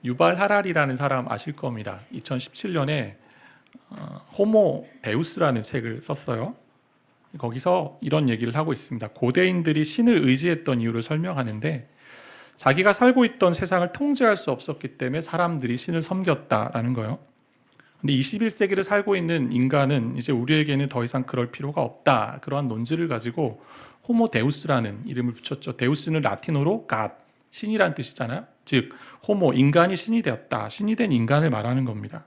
유발 하라리라는 사람 아실 겁니다. 2017년에 호모 데우스라는 책을 썼어요. 거기서 이런 얘기를 하고 있습니다. 고대인들이 신을 의지했던 이유를 설명하는데, 자기가 살고 있던 세상을 통제할 수 없었기 때문에 사람들이 신을 섬겼다라는 거예요. 근데 21세기를 살고 있는 인간은 이제 우리에게는 더 이상 그럴 필요가 없다, 그러한 논지를 가지고 호모 데우스라는 이름을 붙였죠. 데우스는 라틴어로 God, 신이란 뜻이잖아요. 즉 호모, 인간이 신이 되었다, 신이 된 인간을 말하는 겁니다.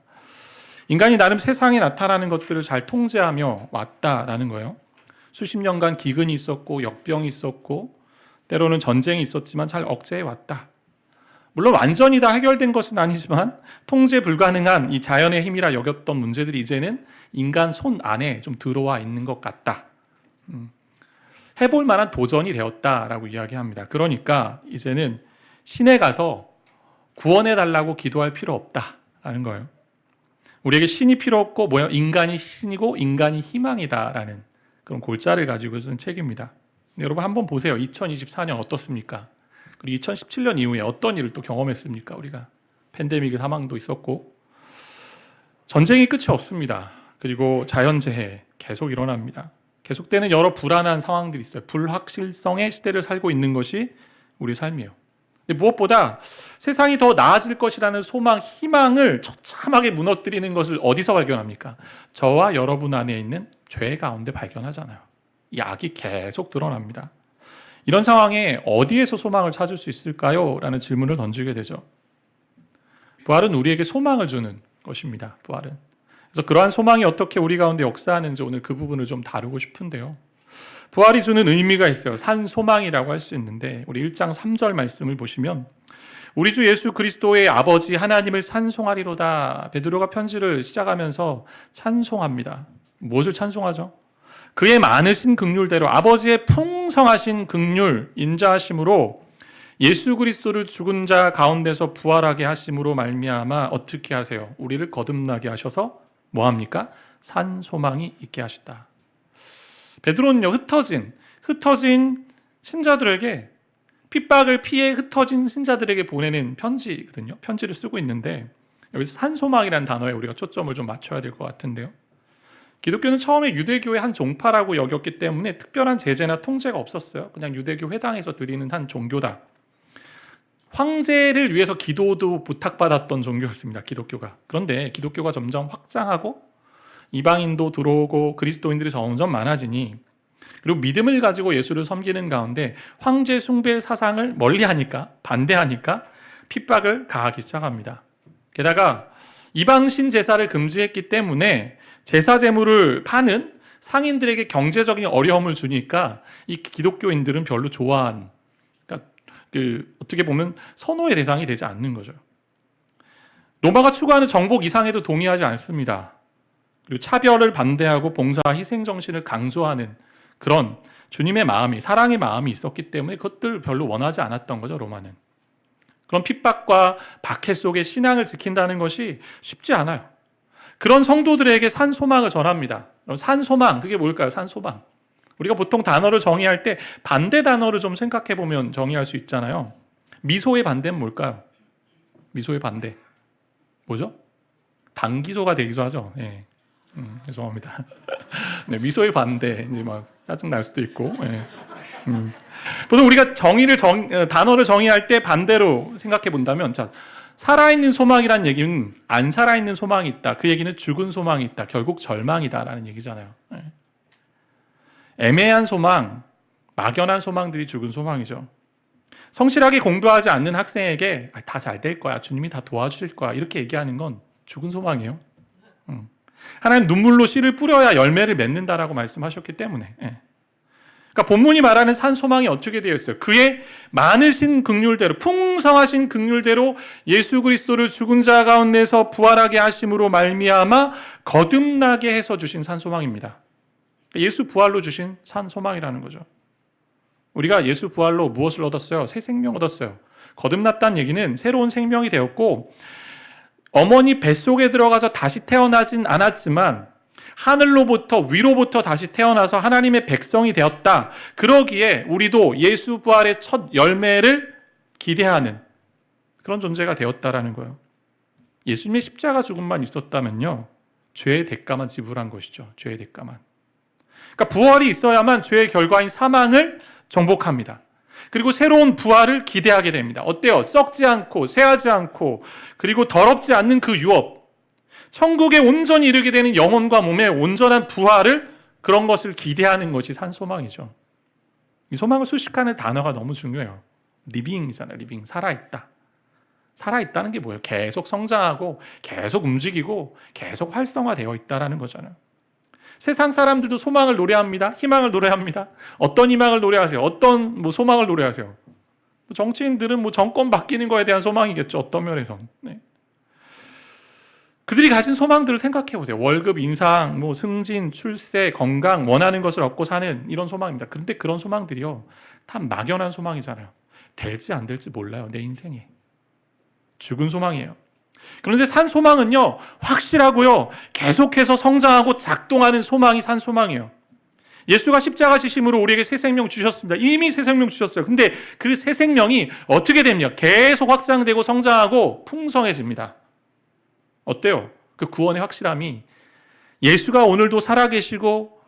인간이 나름 세상에 나타나는 것들을 잘 통제하며 왔다라는 거예요. 수십 년간 기근이 있었고 역병이 있었고 때로는 전쟁이 있었지만 잘 억제해 왔다. 물론 완전히 다 해결된 것은 아니지만 통제 불가능한 이 자연의 힘이라 여겼던 문제들이 이제는 인간 손 안에 좀 들어와 있는 것 같다. 해볼 만한 도전이 되었다라고 이야기합니다. 그러니까 이제는 신에 가서 구원해 달라고 기도할 필요 없다라는 거예요. 우리에게 신이 필요 없고 인간이 신이고 인간이 희망이다라는 그런 골자를 가지고 쓴 책입니다. 여러분 한번 보세요. 2024년 어떻습니까? 그리고 2017년 이후에 어떤 일을 또 경험했습니까? 우리가 팬데믹의 사망도 있었고 전쟁이 끝이 없습니다. 그리고 자연재해 계속 일어납니다. 계속되는 여러 불안한 상황들이 있어요. 불확실성의 시대를 살고 있는 것이 우리 삶이에요. 근데 무엇보다 세상이 더 나아질 것이라는 소망, 희망을 처참하게 무너뜨리는 것을 어디서 발견합니까? 저와 여러분 안에 있는 죄 가운데 발견하잖아요. 이 악이 계속 드러납니다. 이런 상황에 어디에서 소망을 찾을 수 있을까요? 라는 질문을 던지게 되죠. 부활은 우리에게 소망을 주는 것입니다. 부활은. 그래서 그러한 소망이 어떻게 우리 가운데 역사하는지 오늘 그 부분을 좀 다루고 싶은데요. 부활이 주는 의미가 있어요. 산 소망이라고 할 수 있는데 우리 1장 3절 말씀을 보시면 우리 주 예수 그리스도의 아버지 하나님을 찬송하리로다. 베드로가 편지를 시작하면서 찬송합니다. 무엇을 찬송하죠? 그의 많으신 긍휼대로 아버지의 풍성하신 긍휼 인자하심으로 예수 그리스도를 죽은 자 가운데서 부활하게 하심으로 말미암아 어떻게 하세요? 우리를 거듭나게 하셔서 뭐합니까? 산 소망이 있게 하시다. 베드로는요, 흩어진 신자들에게 핍박을 피해 흩어진 신자들에게 보내는 편지거든요. 편지를 쓰고 있는데 여기서 산 소망이라는 단어에 우리가 초점을 좀 맞춰야 될 것 같은데요. 기독교는 처음에 유대교의 한 종파라고 여겼기 때문에 특별한 제재나 통제가 없었어요. 그냥 유대교 회당에서 드리는 한 종교다. 황제를 위해서 기도도 부탁받았던 종교였습니다. 기독교가. 그런데 기독교가 점점 확장하고 이방인도 들어오고 그리스도인들이 점점 많아지니 그리고 믿음을 가지고 예수를 섬기는 가운데 황제 숭배 사상을 멀리하니까 반대하니까 핍박을 가하기 시작합니다. 게다가 이방신 제사를 금지했기 때문에 제사 제물을 파는 상인들에게 경제적인 어려움을 주니까 이 기독교인들은 별로 좋아한, 그러니까 어떻게 보면 선호의 대상이 되지 않는 거죠. 로마가 추구하는 정복 이상에도 동의하지 않습니다. 그리고 차별을 반대하고 봉사, 희생 정신을 강조하는 그런 주님의 마음이, 사랑의 마음이 있었기 때문에 그것들 별로 원하지 않았던 거죠, 로마는. 그런 핍박과 박해 속에 신앙을 지킨다는 것이 쉽지 않아요. 그런 성도들에게 산 소망을 전합니다. 그럼 산 소망, 그게 뭘까요? 산 소망. 우리가 보통 단어를 정의할 때 반대 단어를 좀 생각해 보면 정의할 수 있잖아요. 미소의 반대는 뭘까요? 미소의 반대. 뭐죠? 당기소가 되기도 하죠. 예. 죄송합니다. 네, 미소의 반대, 이제 막 짜증 날 수도 있고. 예. 보통 우리가 단어를 정의할 때 반대로 생각해 본다면, 자, 살아있는 소망이란 얘기는 안 살아있는 소망이 있다. 그 얘기는 죽은 소망이 있다. 결국 절망이다라는 얘기잖아요. 예. 애매한 소망, 막연한 소망들이 죽은 소망이죠. 성실하게 공부하지 않는 학생에게 다 잘 될 거야, 주님이 다 도와주실 거야, 이렇게 얘기하는 건 죽은 소망이에요. 하나님 눈물로 씨를 뿌려야 열매를 맺는다라고 말씀하셨기 때문에. 그러니까 본문이 말하는 산 소망이 어떻게 되어 있어요? 그의 많으신 긍휼대로, 풍성하신 긍휼대로 예수 그리스도를 죽은 자 가운데서 부활하게 하심으로 말미암아 거듭나게 해서 주신 산 소망입니다. 예수 부활로 주신 산 소망이라는 거죠. 우리가 예수 부활로 무엇을 얻었어요? 새 생명 얻었어요. 거듭났다는 얘기는 새로운 생명이 되었고, 어머니 뱃속에 들어가서 다시 태어나진 않았지만 하늘로부터, 위로부터 다시 태어나서 하나님의 백성이 되었다. 그러기에 우리도 예수 부활의 첫 열매를 기대하는 그런 존재가 되었다라는 거예요. 예수님의 십자가 죽음만 있었다면요, 죄의 대가만 지불한 것이죠. 죄의 대가만. 그러니까 부활이 있어야만 죄의 결과인 사망을 정복합니다. 그리고 새로운 부활을 기대하게 됩니다. 어때요? 썩지 않고 쇠하지 않고 그리고 더럽지 않는 그 유업, 천국에 온전히 이르게 되는 영혼과 몸의 온전한 부활을, 그런 것을 기대하는 것이 산소망이죠. 이 소망을 수식하는 단어가 너무 중요해요. 리빙이잖아요. 리빙, 살아있다. 살아있다는 게 뭐예요? 계속 성장하고 계속 움직이고 계속 활성화되어 있다는 거잖아요. 세상 사람들도 소망을 노래합니다. 희망을 노래합니다. 어떤 희망을 노래하세요? 어떤 소망을 노래하세요? 정치인들은 정권 바뀌는 거에 대한 소망이겠죠. 어떤 면에서는. 네. 그들이 가진 소망들을 생각해 보세요. 월급, 인상, 승진, 출세, 건강, 원하는 것을 얻고 사는 이런 소망입니다. 근데 그런 소망들이요, 다 막연한 소망이잖아요. 될지 안 될지 몰라요. 내 인생에. 죽은 소망이에요. 그런데 산 소망은요, 확실하고요, 계속해서 성장하고 작동하는 소망이 산 소망이에요. 예수가 십자가 지심으로 우리에게 새 생명 주셨습니다. 이미 새 생명 주셨어요. 근데 그 새 생명이 어떻게 됩니까? 계속 확장되고 성장하고 풍성해집니다. 어때요? 그 구원의 확실함이, 예수가 오늘도 살아계시고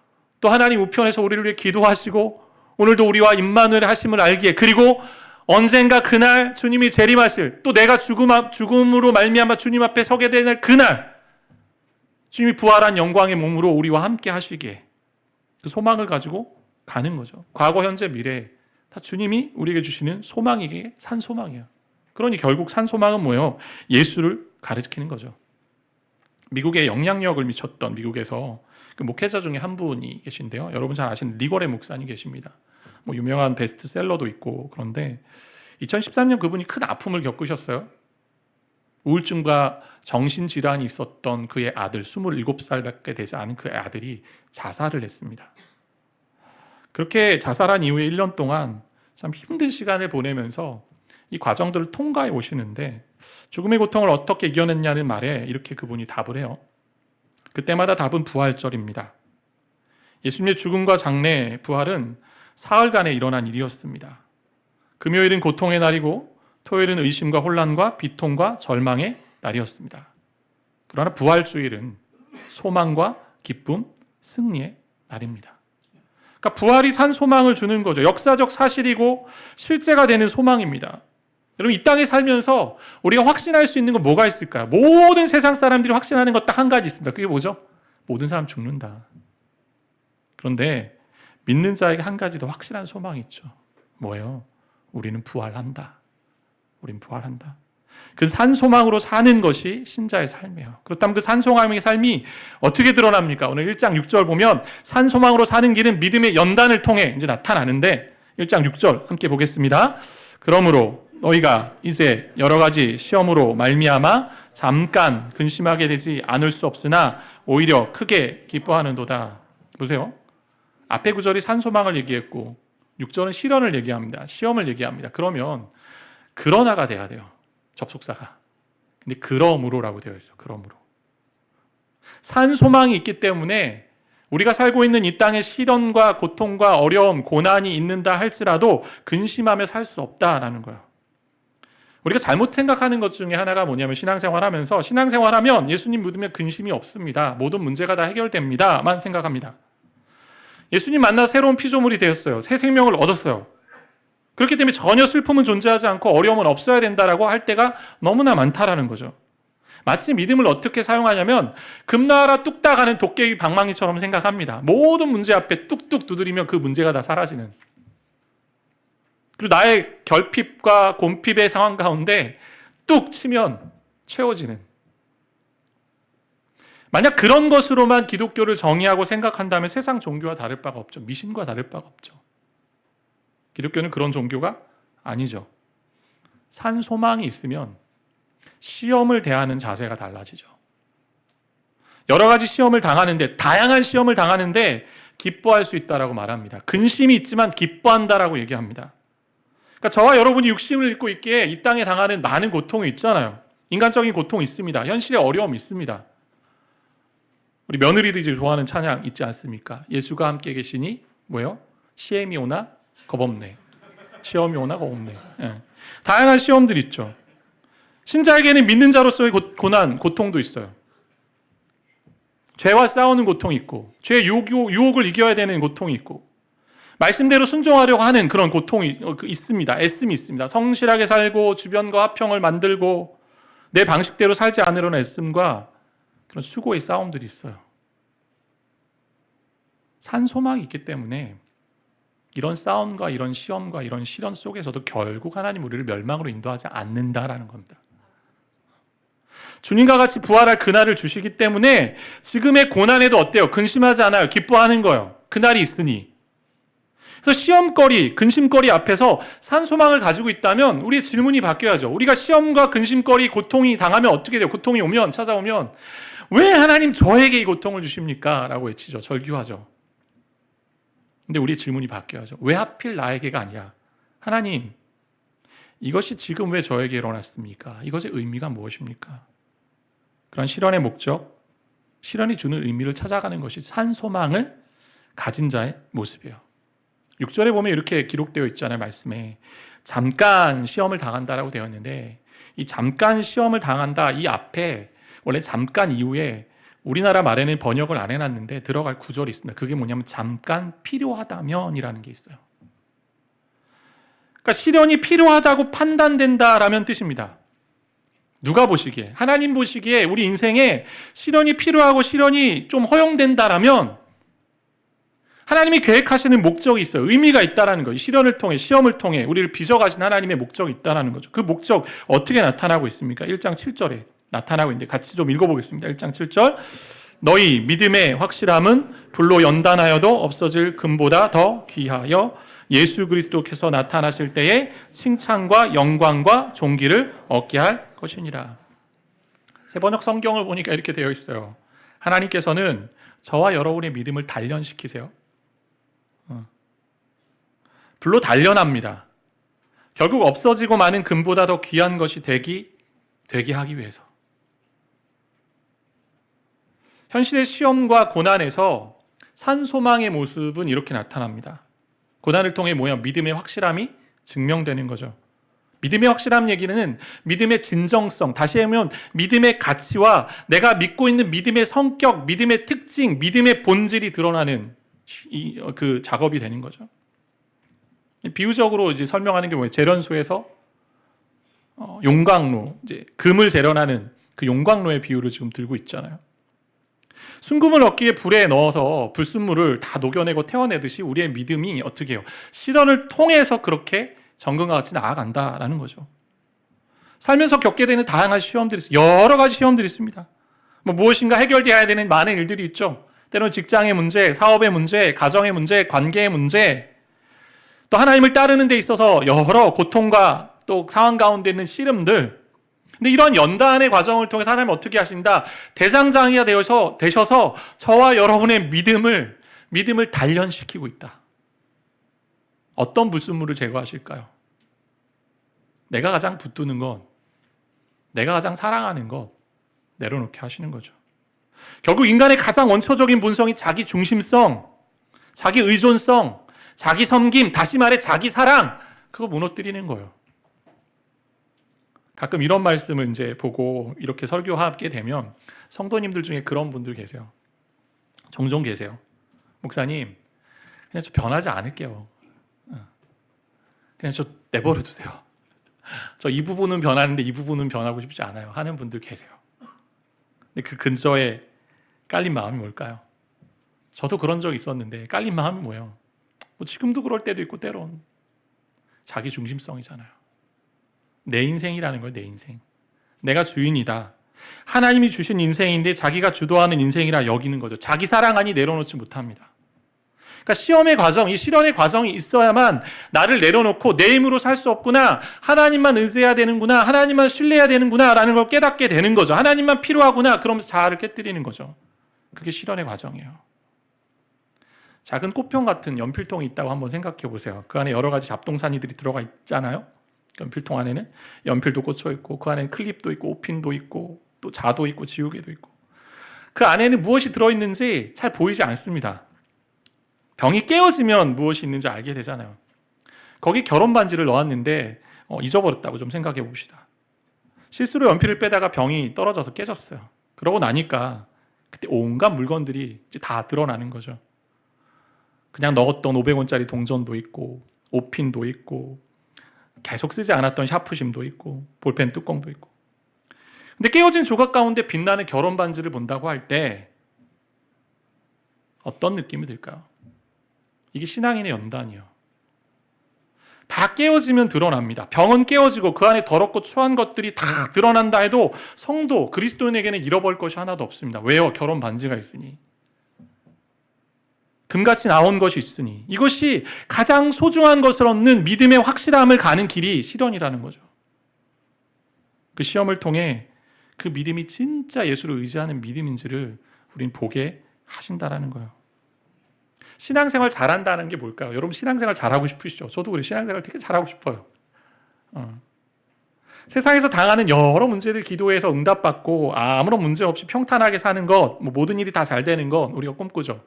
또 하나님 우편에서 우리를 위해 기도하시고 오늘도 우리와 임마누엘 하심을 알기에, 그리고 언젠가 그날 주님이 재림하실, 또 내가 죽음으로 말미암아 주님 앞에 서게 되는 그날 주님이 부활한 영광의 몸으로 우리와 함께 하시기에, 그 소망을 가지고 가는 거죠. 과거, 현재, 미래 다 주님이 우리에게 주시는 소망이기에 산 소망이에요. 그러니 결국 산 소망은 뭐예요? 예수를 가리키는 거죠. 미국에 영향력을 미쳤던, 미국에서 그 목회자 중에 한 분이 계신데요, 여러분 잘 아시는 리거레 목사님 계십니다. 유명한 베스트셀러도 있고. 그런데 2013년 그분이 큰 아픔을 겪으셨어요. 우울증과 정신질환이 있었던 그의 아들, 27살밖에 되지 않은 그의 아들이 자살을 했습니다. 그렇게 자살한 이후에 1년 동안 참 힘든 시간을 보내면서 이 과정들을 통과해 오시는데, 죽음의 고통을 어떻게 이겨냈냐는 말에 이렇게 그분이 답을 해요. 그때마다 답은 부활절입니다. 예수님의 죽음과 장래, 부활은 사흘간에 일어난 일이었습니다. 금요일은 고통의 날이고 토요일은 의심과 혼란과 비통과 절망의 날이었습니다. 그러나 부활주일은 소망과 기쁨, 승리의 날입니다. 그러니까 부활이 산 소망을 주는 거죠. 역사적 사실이고 실제가 되는 소망입니다. 여러분, 이 땅에 살면서 우리가 확신할 수 있는 건 뭐가 있을까요? 모든 세상 사람들이 확신하는 것 딱 한 가지 있습니다. 그게 뭐죠? 모든 사람 죽는다. 그런데 믿는 자에게 한 가지 더 확실한 소망이 있죠. 뭐예요? 우리는 부활한다. 우린 부활한다. 그 산소망으로 사는 것이 신자의 삶이에요. 그렇다면 그 산소망의 삶이 어떻게 드러납니까? 오늘 1장 6절 보면 산소망으로 사는 길은 믿음의 연단을 통해 이제 나타나는데, 1장 6절 함께 보겠습니다. 그러므로 너희가 이제 여러 가지 시험으로 말미암아 잠깐 근심하게 되지 않을 수 없으나 오히려 크게 기뻐하는도다. 보세요. 앞에 구절이 산소망을 얘기했고 6절은 시련을 얘기합니다. 시험을 얘기합니다. 그러면 그러나가 돼야 돼요. 접속사가. 근데 그러므로라고 되어 있어요. 그러므로. 산소망이 있기 때문에 우리가 살고 있는 이 땅의 시련과 고통과 어려움, 고난이 있는다 할지라도 근심하며 살 수 없다라는 거예요. 우리가 잘못 생각하는 것 중에 하나가 뭐냐면, 신앙생활하면 예수님 믿으면 근심이 없습니다. 모든 문제가 다 해결됩니다만 생각합니다. 예수님 만나 새로운 피조물이 되었어요. 새 생명을 얻었어요. 그렇기 때문에 전혀 슬픔은 존재하지 않고 어려움은 없어야 된다라고 할 때가 너무나 많다라는 거죠. 마치 믿음을 어떻게 사용하냐면 금나라 뚝딱 하는 도깨비 방망이처럼 생각합니다. 모든 문제 앞에 뚝뚝 두드리면 그 문제가 다 사라지는, 그리고 나의 결핍과 곰핍의 상황 가운데 뚝 치면 채워지는, 만약 그런 것으로만 기독교를 정의하고 생각한다면 세상 종교와 다를 바가 없죠. 미신과 다를 바가 없죠. 기독교는 그런 종교가 아니죠. 산 소망이 있으면 시험을 대하는 자세가 달라지죠. 여러 가지 시험을 당하는데, 다양한 시험을 당하는데 기뻐할 수 있다라고 말합니다. 근심이 있지만 기뻐한다라고 얘기합니다. 그러니까 저와 여러분이 육신을 입고 있기에 이 땅에 당하는 많은 고통이 있잖아요. 인간적인 고통이 있습니다. 현실의 어려움이 있습니다. 우리 며느리들이 좋아하는 찬양 있지 않습니까? 예수가 함께 계시니 뭐요? 시험이 오나 겁없네. 시험이 오나 겁없네. 예. 다양한 시험들 있죠. 신자에게는 믿는 자로서의 고난, 고통도 있어요. 죄와 싸우는 고통이 있고, 죄의 유혹을 이겨야 되는 고통이 있고, 말씀대로 순종하려고 하는 그런 고통이 있습니다. 애씀이 있습니다. 성실하게 살고 주변과 화평을 만들고 내 방식대로 살지 않으려는 애씀과 그런 수고의 싸움들이 있어요. 산 소망이 있기 때문에 이런 싸움과 이런 시험과 이런 시련 속에서도 결국 하나님 우리를 멸망으로 인도하지 않는다라는 겁니다. 주님과 같이 부활할 그날을 주시기 때문에 지금의 고난에도 어때요? 근심하지 않아요. 기뻐하는 거예요. 그날이 있으니. 그래서 시험거리, 근심거리 앞에서 산 소망을 가지고 있다면 우리의 질문이 바뀌어야죠. 우리가 시험과 근심거리, 고통이 당하면 어떻게 돼요? 고통이 오면, 찾아오면 왜 하나님 저에게 이 고통을 주십니까? 라고 외치죠. 절규하죠. 근데 우리의 질문이 바뀌어야죠. 왜 하필 나에게가 아니라 하나님, 이것이 지금 왜 저에게 일어났습니까? 이것의 의미가 무엇입니까? 그런 실현의 목적, 실현이 주는 의미를 찾아가는 것이 산 소망을 가진 자의 모습이에요. 6절에 보면 이렇게 기록되어 있잖아요. 말씀에 잠깐 시험을 당한다라고 되어 있는데 이 잠깐 시험을 당한다 이 앞에 원래 잠깐 이후에 우리나라 말에는 번역을 안 해놨는데 들어갈 구절이 있습니다. 그게 뭐냐면 잠깐 필요하다면 이라는 게 있어요. 그러니까 시련이 필요하다고 판단된다라면 뜻입니다. 누가 보시기에, 하나님 보시기에 우리 인생에 시련이 필요하고 시련이 좀 허용된다라면 하나님이 계획하시는 목적이 있어요. 의미가 있다라는 거예요. 시련을 통해, 시험을 통해 우리를 빚어가신 하나님의 목적이 있다라는 거죠. 그 목적 어떻게 나타나고 있습니까? 1장 7절에 나타나고 있는데 같이 좀 읽어보겠습니다. 1장 7절. 너희 믿음의 확실함은 불로 연단하여도 없어질 금보다 더 귀하여 예수 그리스도께서 나타나실 때에 칭찬과 영광과 존귀를 얻게 할 것이니라. 세번역 성경을 보니까 이렇게 되어 있어요. 하나님께서는 저와 여러분의 믿음을 단련시키세요. 불로 단련합니다. 결국 없어지고 마는 금보다 더 귀한 것이 되게 하기 위해서. 현실의 시험과 고난에서 산 소망의 모습은 이렇게 나타납니다. 고난을 통해 믿음의 확실함이 증명되는 거죠. 믿음의 확실함 얘기는 믿음의 진정성, 다시 하면 믿음의 가치와 내가 믿고 있는 믿음의 성격, 믿음의 특징, 믿음의 본질이 드러나는 그 작업이 되는 거죠. 비유적으로 이제 설명하는 게 뭐예요? 재련소에서 용광로, 이제 금을 재련하는 그 용광로의 비유를 지금 들고 있잖아요. 순금을 얻기 위해 불에 넣어서 불순물을 다 녹여내고 태워내듯이 우리의 믿음이 어떻게 해요? 시련을 통해서 그렇게 정금과 같이 나아간다라는 거죠. 살면서 겪게 되는 다양한 시험들이 있어요. 여러 가지 시험들이 있습니다. 무엇인가 해결되어야 되는 많은 일들이 있죠. 때로는 직장의 문제, 사업의 문제, 가정의 문제, 관계의 문제, 또 하나님을 따르는 데 있어서 여러 고통과 또 상황 가운데 있는 씨름들. 근데 이런 연단의 과정을 통해서 하나님 어떻게 하신다? 대장장이가 되셔서 저와 여러분의 믿음을 단련시키고 있다. 어떤 불순물을 제거하실까요? 내가 가장 붙드는 것, 내가 가장 사랑하는 것 내려놓게 하시는 거죠. 결국 인간의 가장 원초적인 본성이 자기 중심성, 자기 의존성, 자기 섬김, 다시 말해 자기 사랑, 그거 무너뜨리는 거예요. 가끔 이런 말씀을 이제 보고 이렇게 설교하게 되면 성도님들 중에 그런 분들 계세요. 종종 계세요. 목사님, 그냥 저 변하지 않을게요. 그냥 저 내버려 두세요. 저 이 부분은 변하는데 이 부분은 변하고 싶지 않아요. 하는 분들 계세요. 근데 그 근처에 깔린 마음이 뭘까요? 저도 그런 적이 있었는데 깔린 마음이 뭐예요? 지금도 그럴 때도 있고 때론 자기 중심성이잖아요. 내 인생이라는 거예요. 내 인생. 내가 주인이다. 하나님이 주신 인생인데 자기가 주도하는 인생이라 여기는 거죠. 자기 사랑하니 내려놓지 못합니다. 그러니까 시험의 과정, 이 실현의 과정이 있어야만 나를 내려놓고 내 힘으로 살 수 없구나, 하나님만 의지해야 되는구나, 하나님만 신뢰해야 되는구나 라는 걸 깨닫게 되는 거죠. 하나님만 필요하구나 그러면서 자아를 깨뜨리는 거죠. 그게 실현의 과정이에요. 작은 꽃병 같은 연필통이 있다고 한번 생각해 보세요. 그 안에 여러 가지 잡동사니들이 들어가 있잖아요. 연필통 안에는 연필도 꽂혀 있고 그 안에는 클립도 있고 오핀도 있고 또 자도 있고 지우개도 있고 그 안에는 무엇이 들어있는지 잘 보이지 않습니다. 병이 깨어지면 무엇이 있는지 알게 되잖아요. 거기 결혼 반지를 넣었는데 잊어버렸다고 좀 생각해 봅시다. 실수로 연필을 빼다가 병이 떨어져서 깨졌어요. 그러고 나니까 그때 온갖 물건들이 이제 다 드러나는 거죠. 그냥 넣었던 500원짜리 동전도 있고 옷핀도 있고 계속 쓰지 않았던 샤프심도 있고 볼펜 뚜껑도 있고. 근데 깨어진 조각 가운데 빛나는 결혼 반지를 본다고 할 때 어떤 느낌이 들까요? 이게 신앙인의 연단이요. 다 깨어지면 드러납니다. 병은 깨어지고 그 안에 더럽고 추한 것들이 다 드러난다 해도 성도, 그리스도인에게는 잃어버릴 것이 하나도 없습니다. 왜요? 결혼 반지가 있으니. 금같이 나온 것이 있으니. 이것이 가장 소중한 것을 얻는 믿음의 확실함을 가는 길이 시련이라는 거죠. 그 시험을 통해 그 믿음이 진짜 예수를 의지하는 믿음인지를 우린 보게 하신다라는 거예요. 신앙생활 잘한다는 게 뭘까요? 여러분 신앙생활 잘하고 싶으시죠? 저도 그래요. 신앙생활 되게 잘하고 싶어요. 세상에서 당하는 여러 문제들 기도해서 응답받고 아무런 문제 없이 평탄하게 사는 것, 모든 일이 다 잘 되는 것 우리가 꿈꾸죠.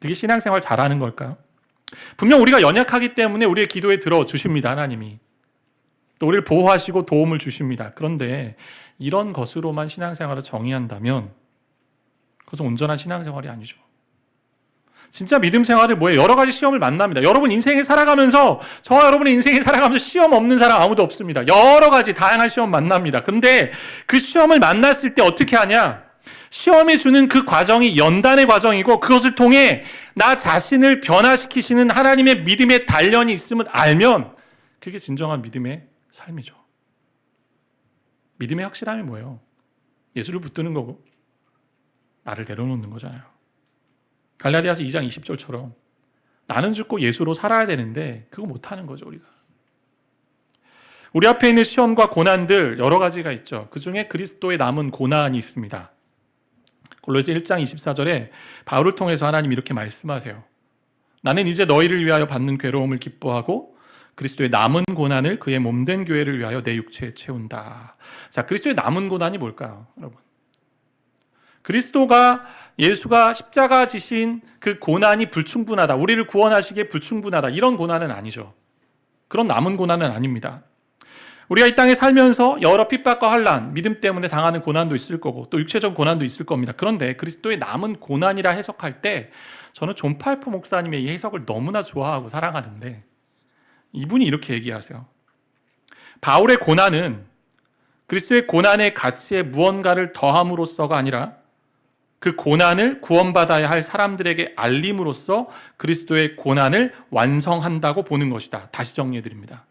그게 신앙생활 잘하는 걸까요? 분명 우리가 연약하기 때문에 우리의 기도에 들어주십니다. 하나님이. 또 우리를 보호하시고 도움을 주십니다. 그런데 이런 것으로만 신앙생활을 정의한다면 그것은 온전한 신앙생활이 아니죠. 진짜 믿음 생활은 뭐예요? 여러 가지 시험을 만납니다. 여러분 인생에 살아가면서 저와 여러분의 인생에 살아가면서 시험 없는 사람 아무도 없습니다. 여러 가지 다양한 시험 만납니다. 근데 그 시험을 만났을 때 어떻게 하냐? 시험이 주는 그 과정이 연단의 과정이고 그것을 통해 나 자신을 변화시키시는 하나님의 믿음의 단련이 있음을 알면 그게 진정한 믿음의 삶이죠. 믿음의 확실함이 뭐예요? 예수를 붙드는 거고 나를 내려놓는 거잖아요. 갈라디아서 2장 20절처럼 나는 죽고 예수로 살아야 되는데 그거 못하는 거죠. 우리 앞에 있는 시험과 고난들 여러 가지가 있죠. 그중에 그리스도의 남은 고난이 있습니다. 골로새 1장 24절에 바울을 통해서 하나님 이렇게 말씀하세요. 나는 이제 너희를 위하여 받는 괴로움을 기뻐하고 그리스도의 남은 고난을 그의 몸된 교회를 위하여 내 육체에 채운다. 자, 그리스도의 남은 고난이 뭘까요, 여러분? 예수가 십자가 지신 그 고난이 불충분하다. 우리를 구원하시기에 불충분하다. 이런 고난은 아니죠. 그런 남은 고난은 아닙니다. 우리가 이 땅에 살면서 여러 핍박과 환난, 믿음 때문에 당하는 고난도 있을 거고 또 육체적 고난도 있을 겁니다. 그런데 그리스도의 남은 고난이라 해석할 때 저는 존 팔프 목사님의 이 해석을 너무나 좋아하고 사랑하는데 이분이 이렇게 얘기하세요. 바울의 고난은 그리스도의 고난의 가치에 무언가를 더함으로써가 아니라 그 고난을 구원받아야 할 사람들에게 알림으로써 그리스도의 고난을 완성한다고 보는 것이다. 다시 정리해드립니다.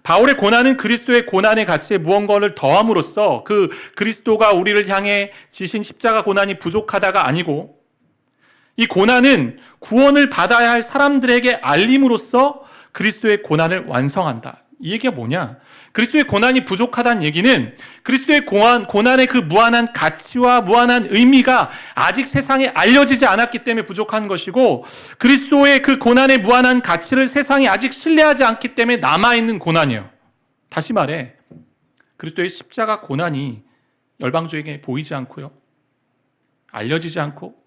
바울의 고난은 그리스도의 고난의 가치에 무언가를 더함으로써 그 그리스도가 우리를 향해 지신 십자가 고난이 부족하다가 아니고 이 고난은 구원을 받아야 할 사람들에게 알림으로써 그리스도의 고난을 완성한다. 이 얘기가 뭐냐? 그리스도의 고난이 부족하다는 얘기는 그리스도의 고난의 그 무한한 가치와 무한한 의미가 아직 세상에 알려지지 않았기 때문에 부족한 것이고 그리스도의 그 고난의 무한한 가치를 세상이 아직 신뢰하지 않기 때문에 남아있는 고난이에요. 다시 말해 그리스도의 십자가 고난이 열방주에게 보이지 않고요. 알려지지 않고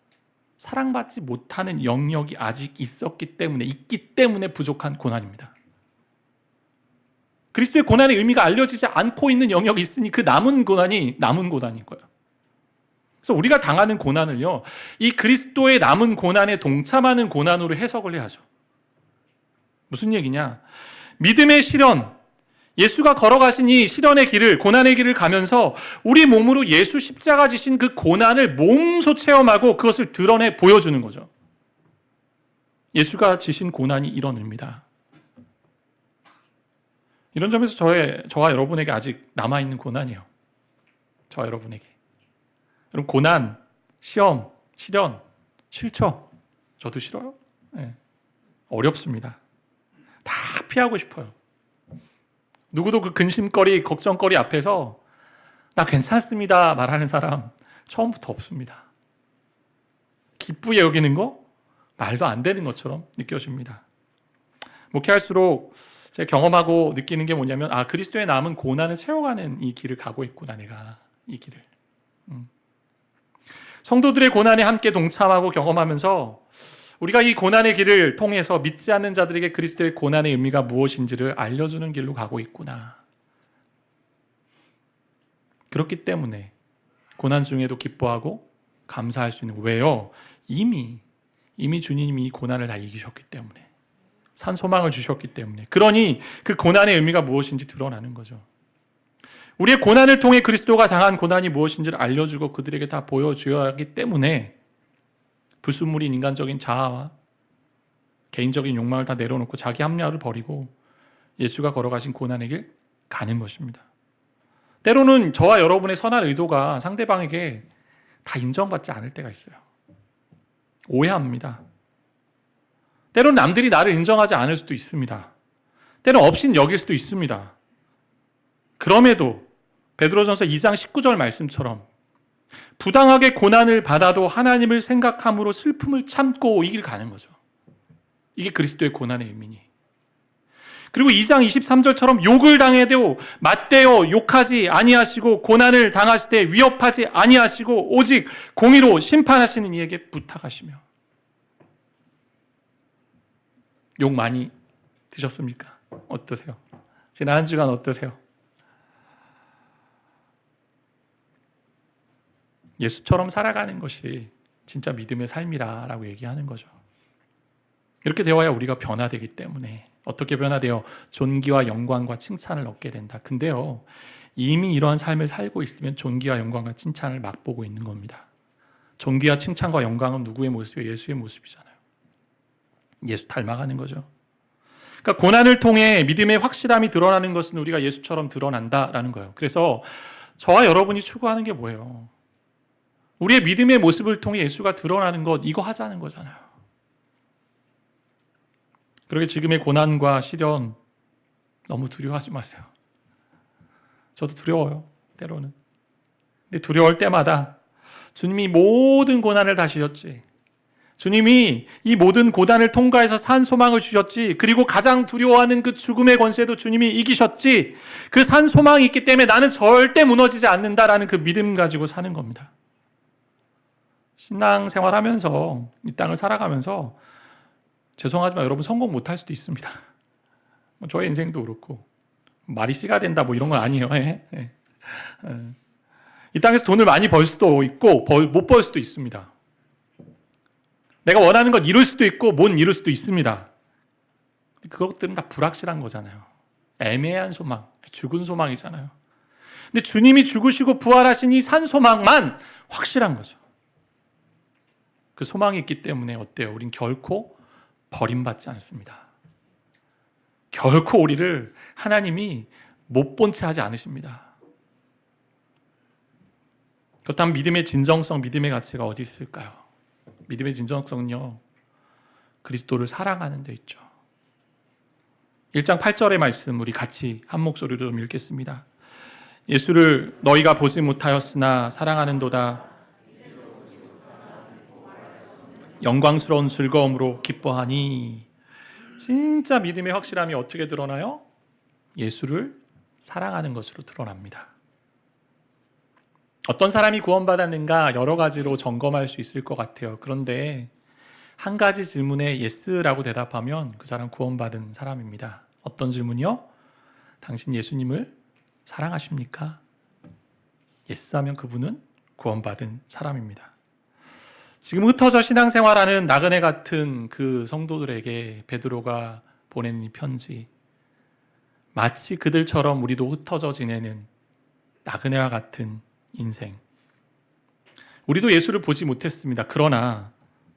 사랑받지 못하는 영역이 아직 있기 때문에 부족한 고난입니다. 그리스도의 고난의 의미가 알려지지 않고 있는 영역이 있으니 그 남은 고난인 거예요. 그래서 우리가 당하는 고난을요, 이 그리스도의 남은 고난에 동참하는 고난으로 해석을 해야죠. 무슨 얘기냐? 믿음의 시련, 예수가 걸어가신 이 시련의 길을, 고난의 길을 가면서 우리 몸으로 예수 십자가 지신 그 고난을 몸소 체험하고 그것을 드러내 보여주는 거죠. 예수가 지신 고난이 이런 의미다. 이런 점에서 저와 여러분에게 아직 남아있는 고난이에요. 저와 여러분에게. 여러분 고난, 시험, 시련 싫죠? 저도 싫어요. 네. 어렵습니다. 다 피하고 싶어요. 누구도 그 근심거리, 걱정거리 앞에서 나 괜찮습니다 말하는 사람 처음부터 없습니다. 기쁘게 여기는 거 말도 안 되는 것처럼 느껴집니다. 목회할수록 제가 경험하고 느끼는 게 뭐냐면 그리스도의 남은 고난을 채워가는 이 길을 가고 있구나 내가 이 길을. 성도들의 고난에 함께 동참하고 경험하면서 우리가 이 고난의 길을 통해서 믿지 않는 자들에게 그리스도의 고난의 의미가 무엇인지를 알려주는 길로 가고 있구나. 그렇기 때문에 고난 중에도 기뻐하고 감사할 수 있는 거예요. 왜요? 이미 주님이 고난을 다 이기셨기 때문에, 산 소망을 주셨기 때문에. 그러니 그 고난의 의미가 무엇인지 드러나는 거죠. 우리의 고난을 통해 그리스도가 당한 고난이 무엇인지를 알려주고 그들에게 다 보여줘야 하기 때문에 불순물인 인간적인 자아와 개인적인 욕망을 다 내려놓고 자기 합리화를 버리고 예수가 걸어가신 고난의 길 가는 것입니다. 때로는 저와 여러분의 선한 의도가 상대방에게 다 인정받지 않을 때가 있어요. 오해합니다. 때로는 남들이 나를 인정하지 않을 수도 있습니다. 때로는 업신 여길 수도 있습니다. 그럼에도 베드로전서 2장 19절 말씀처럼 부당하게 고난을 받아도 하나님을 생각함으로 슬픔을 참고 이 길 가는 거죠. 이게 그리스도의 고난의 의미니. 그리고 2장 23절처럼 욕을 당해도 맞대어 욕하지 아니하시고 고난을 당하실 때 위협하지 아니하시고 오직 공의로 심판하시는 이에게 부탁하시며. 욕 많이 드셨습니까? 어떠세요? 지난 한 주간 어떠세요? 예수처럼 살아가는 것이 진짜 믿음의 삶이라고 얘기하는 거죠. 이렇게 되어야 우리가 변화되기 때문에. 어떻게 변화돼요? 존귀와 영광과 칭찬을 얻게 된다. 근데요, 이미 이러한 삶을 살고 있으면 존귀와 영광과 칭찬을 맛보고 있는 겁니다. 존귀와 칭찬과 영광은 누구의 모습이에요? 예수의 모습이잖아요. 예수 닮아가는 거죠. 그러니까 고난을 통해 믿음의 확실함이 드러나는 것은 우리가 예수처럼 드러난다라는 거예요. 그래서 저와 여러분이 추구하는 게 뭐예요? 우리의 믿음의 모습을 통해 예수가 드러나는 것, 이거 하자는 거잖아요. 그러게 지금의 고난과 시련 너무 두려워하지 마세요. 저도 두려워요, 때로는. 근데 두려울 때마다 주님이 모든 고난을 다 지셨지. 주님이 이 모든 고난을 통과해서 산 소망을 주셨지. 그리고 가장 두려워하는 그 죽음의 권세도 주님이 이기셨지. 그 산 소망이 있기 때문에 나는 절대 무너지지 않는다라는 그 믿음 가지고 사는 겁니다. 신앙생활하면서 이 땅을 살아가면서 죄송하지만 여러분 성공 못할 수도 있습니다. 저의 인생도 그렇고 말이 씨가 된다 뭐 이런 건 아니에요. 이 땅에서 돈을 많이 벌 수도 있고 못 벌 수도 있습니다. 내가 원하는 건 이룰 수도 있고 못 이룰 수도 있습니다. 그것들은 다 불확실한 거잖아요. 애매한 소망, 죽은 소망이잖아요. 근데 주님이 죽으시고 부활하신 이 산 소망만 확실한 거죠. 그 소망이 있기 때문에 어때요? 우린 결코 버림받지 않습니다. 결코 우리를 하나님이 못 본 채 하지 않으십니다. 그렇다면 믿음의 진정성, 믿음의 가치가 어디 있을까요? 믿음의 진정성은요, 그리스도를 사랑하는 데 있죠. 1장 8절의 말씀 우리 같이 한 목소리로 좀 읽겠습니다. 예수를 너희가 보지 못하였으나 사랑하는도다. 영광스러운 즐거움으로 기뻐하니. 진짜 믿음의 확실함이 어떻게 드러나요? 예수를 사랑하는 것으로 드러납니다. 어떤 사람이 구원받았는가 여러 가지로 점검할 수 있을 것 같아요. 그런데 한 가지 질문에 예스라고 대답하면 그 사람 구원받은 사람입니다. 어떤 질문이요? 당신 예수님을 사랑하십니까? 예스하면 그분은 구원받은 사람입니다. 지금 흩어져 신앙생활하는 나그네 같은 그 성도들에게 베드로가 보내는 이 편지, 마치 그들처럼 우리도 흩어져 지내는 나그네와 같은 인생. 우리도 예수를 보지 못했습니다. 그러나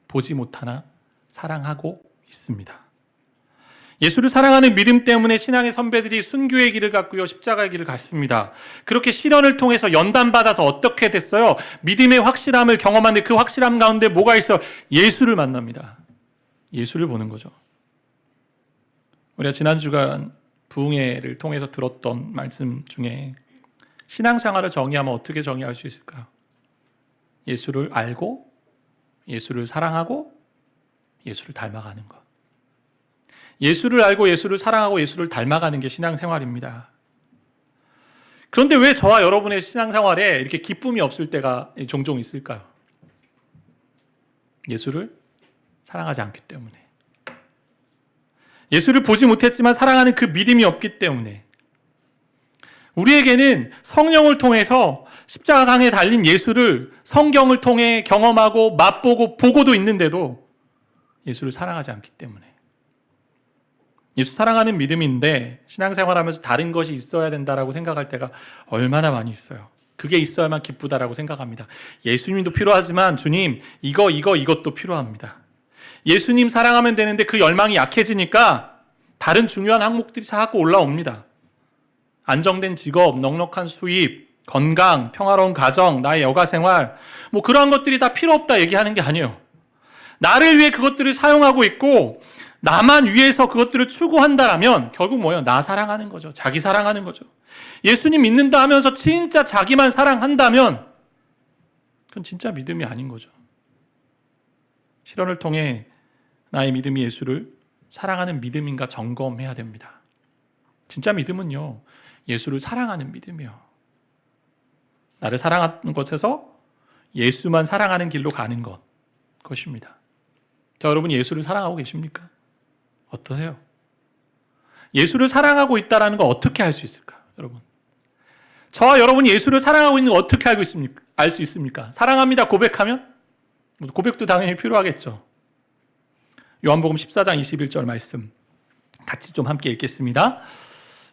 보지 못하나 사랑하고 있습니다. 예수를 사랑하는 믿음 때문에 신앙의 선배들이 순교의 길을 갔고요, 십자가의 길을 갔습니다. 그렇게 시련을 통해서 연단받아서 어떻게 됐어요? 믿음의 확실함을 경험하는데 그 확실함 가운데 뭐가 있어요? 예수를 만납니다. 예수를 보는 거죠. 우리가 지난 주간 부흥회를 통해서 들었던 말씀 중에 신앙생활을 정의하면 어떻게 정의할 수 있을까요? 예수를 알고, 예수를 사랑하고, 예수를 닮아가는 것. 예수를 알고 예수를 사랑하고 예수를 닮아가는 게 신앙생활입니다. 그런데 왜 저와 여러분의 신앙생활에 이렇게 기쁨이 없을 때가 종종 있을까요? 예수를 사랑하지 않기 때문에. 예수를 보지 못했지만 사랑하는 그 믿음이 없기 때문에. 우리에게는 성령을 통해서 십자가상에 달린 예수를 성경을 통해 경험하고 맛보고 보고도 있는데도 예수를 사랑하지 않기 때문에, 예수 사랑하는 믿음인데 신앙생활하면서 다른 것이 있어야 된다라고 생각할 때가 얼마나 많이 있어요. 그게 있어야만 기쁘다라고 생각합니다. 예수님도 필요하지만 주님 이것도 필요합니다. 예수님 사랑하면 되는데 그 열망이 약해지니까 다른 중요한 항목들이 자꾸 올라옵니다. 안정된 직업, 넉넉한 수입, 건강, 평화로운 가정, 나의 여가생활, 뭐 그러한 것들이 다 필요 없다 얘기하는 게 아니에요. 나를 위해 그것들을 사용하고 있고 나만 위해서 그것들을 추구한다라면 결국 뭐예요? 나 사랑하는 거죠. 자기 사랑하는 거죠. 예수님 믿는다 하면서 진짜 자기만 사랑한다면 그건 진짜 믿음이 아닌 거죠. 실현을 통해 나의 믿음이 예수를 사랑하는 믿음인가 점검해야 됩니다. 진짜 믿음은요, 예수를 사랑하는 믿음이요. 나를 사랑하는 것에서 예수만 사랑하는 길로 가는 것입니다. 자, 여러분 예수를 사랑하고 계십니까? 어떠세요? 예수를 사랑하고 있다는 거 어떻게 알 수 있을까? 여러분, 저와 여러분이 예수를 사랑하고 있는 거 어떻게 알고 있습니까? 알 수 있습니까? 사랑합니다 고백하면? 고백도 당연히 필요하겠죠. 요한복음 14장 21절 말씀 같이 좀 함께 읽겠습니다.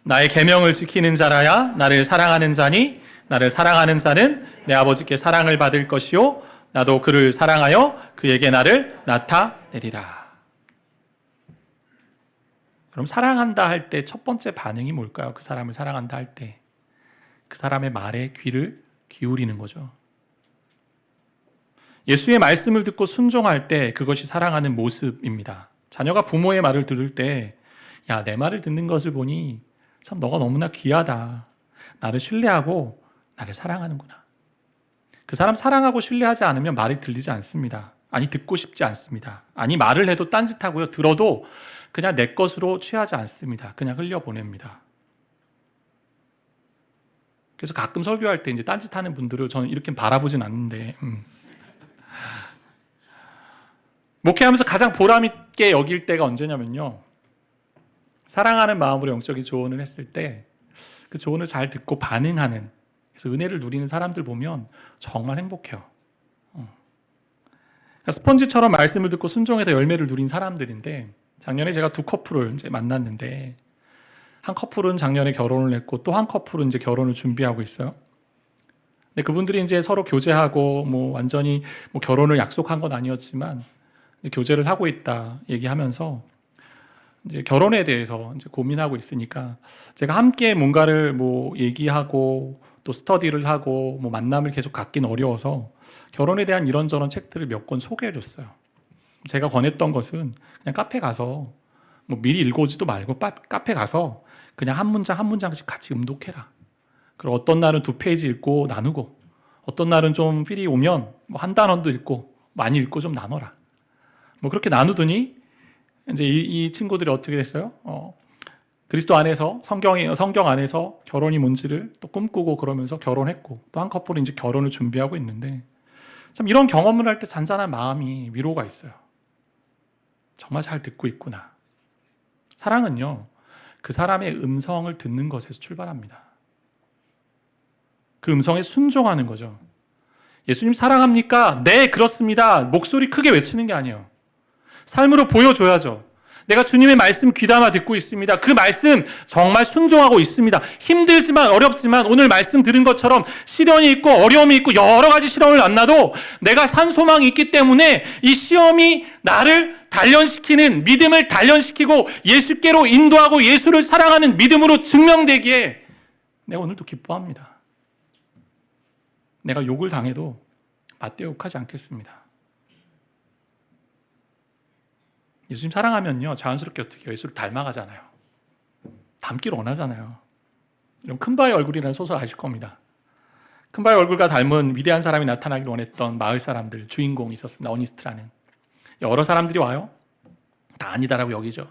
나의 계명을 지키는 자라야 나를 사랑하는 자니 나를 사랑하는 자는 내 아버지께 사랑을 받을 것이요 나도 그를 사랑하여 그에게 나를 나타내리라. 그럼 사랑한다 할 때 첫 번째 반응이 뭘까요? 그 사람을 사랑한다 할 때 그 사람의 말에 귀를 기울이는 거죠. 예수의 말씀을 듣고 순종할 때 그것이 사랑하는 모습입니다. 자녀가 부모의 말을 들을 때 야, 내 말을 듣는 것을 보니 참 너가 너무나 귀하다. 나를 신뢰하고 나를 사랑하는구나. 그 사람 사랑하고 신뢰하지 않으면 말이 들리지 않습니다. 아니 듣고 싶지 않습니다. 아니 말을 해도 딴짓하고요. 들어도 그냥 내 것으로 취하지 않습니다. 그냥 흘려보냅니다. 그래서 가끔 설교할 때 이제 딴짓하는 분들을 저는 이렇게 바라보진 않는데 목회하면서 가장 보람 있게 여길 때가 언제냐면요. 사랑하는 마음으로 영적인 조언을 했을 때 그 조언을 잘 듣고 반응하는, 그래서 은혜를 누리는 사람들 보면 정말 행복해요. 그러니까 스펀지처럼 말씀을 듣고 순종해서 열매를 누린 사람들인데 작년에 제가 두 커플을 이제 만났는데 한 커플은 작년에 결혼을 했고 또 한 커플은 이제 결혼을 준비하고 있어요. 근데 그분들이 이제 서로 교제하고 뭐 완전히 뭐 결혼을 약속한 건 아니었지만 이제 교제를 하고 있다 얘기하면서 이제 결혼에 대해서 이제 고민하고 있으니까 제가 함께 뭔가를 뭐 얘기하고 또 스터디를 하고 뭐 만남을 계속 갖긴 어려워서 결혼에 대한 이런저런 책들을 몇 권 소개해 줬어요. 제가 권했던 것은 그냥 카페 가서 뭐 미리 읽어오지도 말고 카페 가서 그냥 한 문장 한 문장씩 같이 음독해라. 그리고 어떤 날은 2페이지 읽고 나누고 어떤 날은 좀 필이 오면 뭐 한 단원도 읽고 많이 읽고 좀 나눠라. 뭐 그렇게 나누더니 이제 이 친구들이 어떻게 됐어요? 그리스도 안에서 성경 안에서 결혼이 뭔지를 또 꿈꾸고 그러면서 결혼했고 또 한 커플은 이제 결혼을 준비하고 있는데 참 이런 경험을 할 때 잔잔한 마음이 위로가 있어요. 정말 잘 듣고 있구나. 사랑은요, 그 사람의 음성을 듣는 것에서 출발합니다. 그 음성에 순종하는 거죠. 예수님 사랑합니까? 네, 그렇습니다. 목소리 크게 외치는 게 아니에요. 삶으로 보여줘야죠. 내가 주님의 말씀 귀담아 듣고 있습니다. 그 말씀 정말 순종하고 있습니다. 힘들지만 어렵지만 오늘 말씀 들은 것처럼 시련이 있고 어려움이 있고 여러 가지 시험을 만나도 내가 산 소망이 있기 때문에 이 시험이 나를 단련시키는, 믿음을 단련시키고 예수께로 인도하고 예수를 사랑하는 믿음으로 증명되기에 내가 오늘도 기뻐합니다. 내가 욕을 당해도 맞대 욕하지 않겠습니다. 예수님 사랑하면요 자연스럽게 어떻게 해요? 예수를 닮아가잖아요. 닮기를 원하잖아요. 이런 큰바의 얼굴이라는 소설 아실 겁니다. 큰바의 얼굴과 닮은 위대한 사람이 나타나길 원했던 마을 사람들 주인공이 있었습니다. 어니스트라는. 여러 사람들이 와요. 다 아니다라고 여기죠.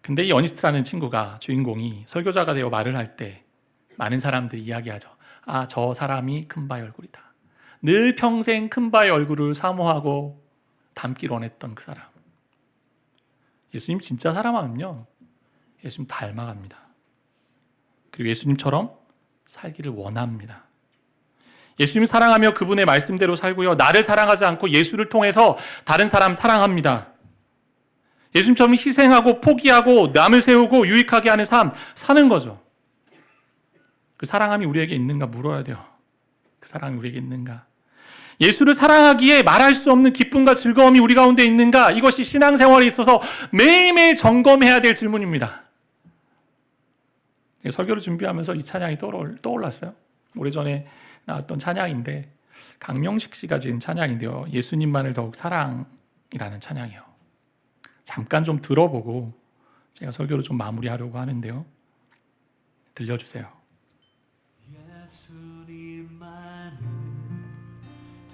근데 이 어니스트라는 친구가, 주인공이 설교자가 되어 말을 할 때 많은 사람들이 이야기하죠. 아, 저 사람이 큰바의 얼굴이다. 늘 평생 큰바의 얼굴을 사모하고 닮길 원했던 그 사람. 예수님 진짜 사랑하면요 예수님 닮아갑니다. 그리고 예수님처럼 살기를 원합니다. 예수님 사랑하며 그분의 말씀대로 살고요. 나를 사랑하지 않고 예수를 통해서 다른 사람 사랑합니다. 예수님처럼 희생하고 포기하고 남을 세우고 유익하게 하는 삶 사는 거죠. 그 사랑함이 우리에게 있는가 물어야 돼요. 그 사랑이 우리에게 있는가? 예수를 사랑하기에 말할 수 없는 기쁨과 즐거움이 우리 가운데 있는가? 이것이 신앙생활에 있어서 매일매일 점검해야 될 질문입니다. 설교를 준비하면서 이 찬양이 떠올랐어요. 오래전에 나왔던 찬양인데 강명식 씨가 지은 찬양인데요. 예수님만을 더욱 사랑이라는 찬양이에요. 잠깐 좀 들어보고 제가 설교를 좀 마무리하려고 하는데요. 들려주세요. 예수님만을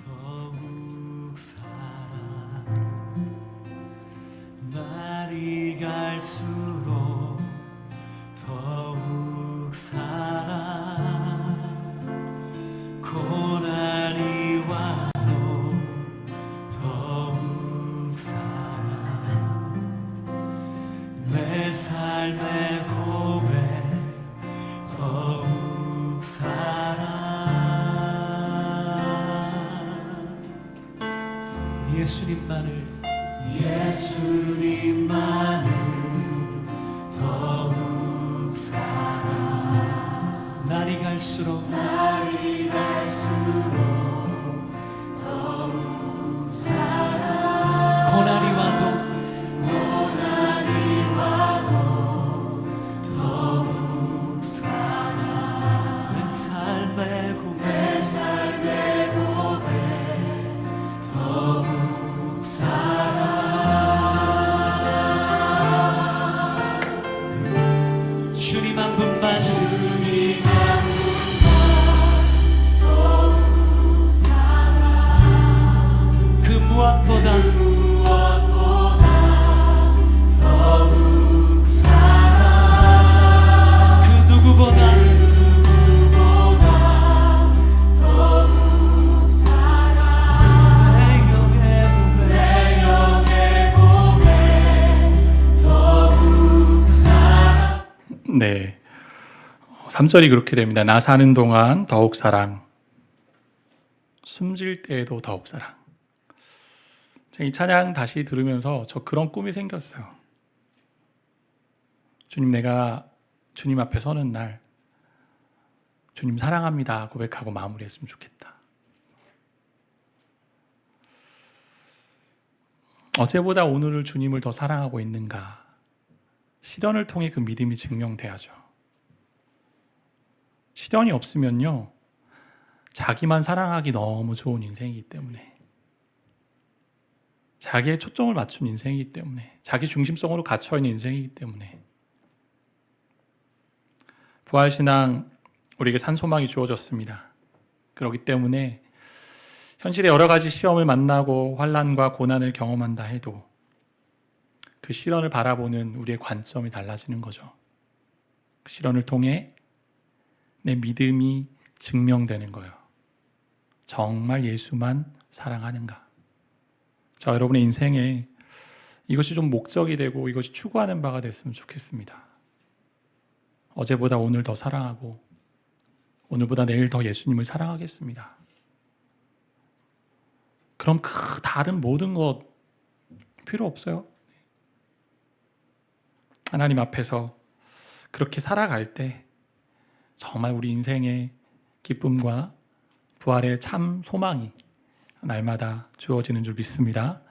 더욱 사랑 날이 갈수록 더욱 사랑 고난이 와도 더욱 사랑 내 삶의 고백 더욱 사랑 예수님만을 더욱 사랑 날이 갈수록 더욱 사랑 고난이 와도 더욱 사랑 내 삶의 고백 더욱 사랑 주님 한 분만 더욱 사랑 그 무엇보다 더욱 사랑 그 누구보다 더욱 사랑 내 영의 고백 더욱 사랑. 네, 3절이 그렇게 됩니다. 나 사는 동안 더욱 사랑, 숨질 때에도 더욱 사랑. 제가 이 찬양 다시 들으면서 저 그런 꿈이 생겼어요. 주님, 내가 주님 앞에 서는 날 주님 사랑합니다 고백하고 마무리했으면 좋겠다. 어제보다 오늘을 주님을 더 사랑하고 있는가? 시련을 통해 그 믿음이 증명돼야죠. 시련이 없으면요, 자기만 사랑하기 너무 좋은 인생이기 때문에, 자기의 초점을 맞춘 인생이기 때문에, 자기 중심성으로 갇혀있는 인생이기 때문에, 부활신앙 우리에게 산소망이 주어졌습니다. 그렇기 때문에 현실의 여러 가지 시험을 만나고 환난과 고난을 경험한다 해도 그 시련을 바라보는 우리의 관점이 달라지는 거죠. 그 시련을 통해 내 믿음이 증명되는 거예요. 정말 예수만 사랑하는가? 자, 여러분의 인생에 이것이 좀 목적이 되고 이것이 추구하는 바가 됐으면 좋겠습니다. 어제보다 오늘 더 사랑하고 오늘보다 내일 더 예수님을 사랑하겠습니다. 그럼 그 다른 모든 것 필요 없어요. 하나님 앞에서 그렇게 살아갈 때 정말 우리 인생의 기쁨과 부활의 참 소망이 날마다 주어지는 줄 믿습니다.